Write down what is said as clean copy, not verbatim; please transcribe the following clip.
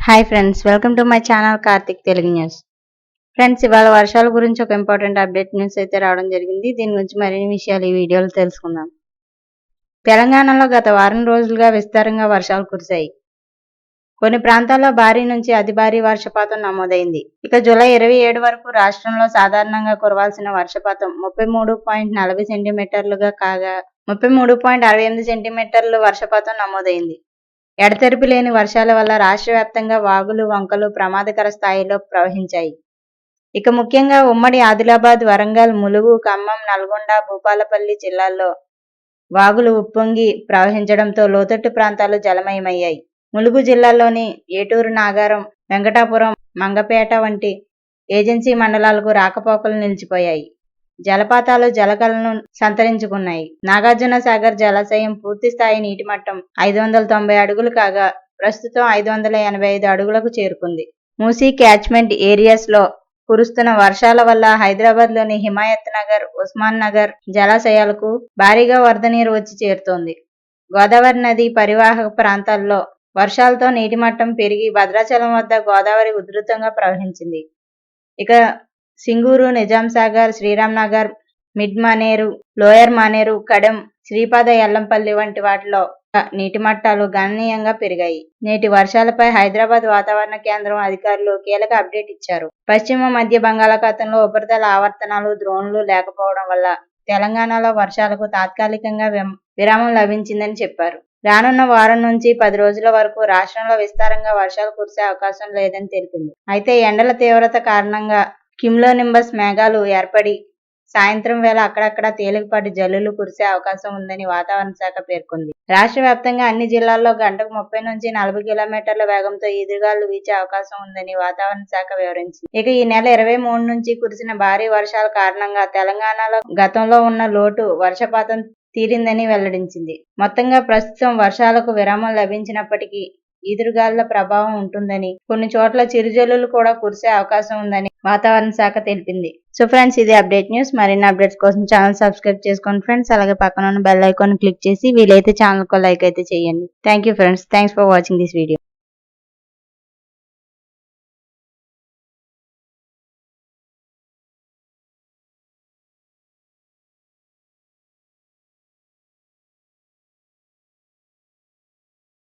Hi friends, welcome to my channel Karthik Telugu news. Friends, ఇవాళ వర్షాల గురించి ఒక ఇంపార్టెంట్ అప్డేట్ న్యూస్ అయితే రావడం జరిగింది. దీని గురించి మరిన్ని విషయాలు ఈ వీడియోలో తెలుసుకుందాం. తెలంగాణలో గత వారం రోజులుగా విస్తారంగా వర్షాలు కురిశాయి. కొన్ని ప్రాంతాల్లో భారీ నుంచి అతి భారీ వర్షపాతం నమోదైంది. ఇక జూలై 27 వరకు రాష్ట్రంలో సాధారణంగా కురవాల్సిన వర్షపాతం 33.40 సెంటీమీటర్లుగా కాగా 33.68 సెంటీమీటర్లు వర్షపాతం నమోదైంది. ఎడతెరిపి లేని వర్షాల వల్ల రాష్ట్ర వ్యాప్తంగా వాగులు, వంకలు ప్రమాదకర స్థాయిలో ప్రవహించాయి. ఇక ముఖ్యంగా ఉమ్మడి ఆదిలాబాద్, వరంగల్, ములుగు, ఖమ్మం, నల్గొండ, భూపాలపల్లి జిల్లాల్లో వాగులు ఉప్పొంగి ప్రవహించడంతో లోతట్టు ప్రాంతాలు జలమయమయ్యాయి. ములుగు జిల్లాలోని ఏటూరు, నాగారం, వెంకటాపురం, మంగపేట వంటి ఏజెన్సీ మండలాలకు రాకపోకలు నిలిచిపోయాయి. జలపాతాలు జలకలను సంతరించుకున్నాయి. నాగార్జున సాగర్ జలాశయం పూర్తి స్థాయి నీటి మట్టం 590 అడుగులు కాగా ప్రస్తుతం 585 అడుగులకు చేరుకుంది. మూసీ క్యాచ్మెంట్ ఏరియాస్లో కురుస్తున్న వర్షాల వల్ల హైదరాబాద్లోని హిమాయత్ నగర్, ఉస్మాన్ నగర్ జలాశయాలకు భారీగా వరద నీరు వచ్చి చేరుతోంది. గోదావరి నది పరివాహక ప్రాంతాల్లో వర్షాలతో నీటి మట్టం పెరిగి భద్రాచలం వద్ద గోదావరి ఉధృతంగా ప్రవహించింది. ఇక సింగూరు, నిజాంసాగర్, శ్రీరామ్ నగర్, మిడ్ మానేరు, లోయర్ మానేరు, కడెం, శ్రీపాద, ఎల్లంపల్లి వంటి వాటిలో నీటి మట్టాలు గణనీయంగా పెరిగాయి. నేటి వర్షాలపై హైదరాబాద్ వాతావరణ కేంద్రం అధికారులు కీలక అప్డేట్ ఇచ్చారు. పశ్చిమ మధ్య బంగాళాఖాతంలో ఉపరితల ఆవర్తనాలు, ద్రోణులు లేకపోవడం వల్ల తెలంగాణలో వర్షాలకు తాత్కాలికంగా విరామం లభించిందని చెప్పారు. రానున్న వారం నుంచి 10 రోజుల వరకు రాష్ట్రంలో విస్తారంగా వర్షాలు కురిసే అవకాశం లేదని తెలిపింది. అయితే ఎండల తీవ్రత కారణంగా క్యుములోనింబస్ మేఘాలు ఏర్పడి సాయంత్రం వేళ అక్కడక్కడ తేలికపాటి జల్లులు కురిసే అవకాశం ఉందని వాతావరణ శాఖ పేర్కొంది. రాష్ట్ర వ్యాప్తంగా అన్ని జిల్లాల్లో గంటకు 30 నుంచి 40 కిలోమీటర్ల వేగంతో ఈదురుగాలు వీచే అవకాశం ఉందని వాతావరణ శాఖ వివరించింది. ఇక ఈ నెల 23 నుంచి కురిసిన భారీ వర్షాల కారణంగా తెలంగాణలో గతంలో ఉన్న లోటు వర్షపాతం తీరిందని వెల్లడించింది. మొత్తంగా ప్రస్తుతం వర్షాలకు విరామం లభించినప్పటికీ ఈదురుగాలుల ప్రభావం ఉంటుందని, కొన్ని చోట్ల చిరుజల్లులు కూడా కురిసే అవకాశం ఉందని వాతావరణ శాఖ తెలిపింది. సో ఫ్రెండ్స్, ఇది అప్డేట్ న్యూస్. మరిన్ని అప్డేట్స్ కోసం ఛానల్ సబ్స్క్రైబ్ చేసుకోండి ఫ్రెండ్స్. అలాగే పక్కన ఉన్న బెల్ ఐకాన్ క్లిక్ చేసి వీలైతే ఛానల్ కు లైక్ అయితే చేయండి. Thank you friends. Thanks for watching this video.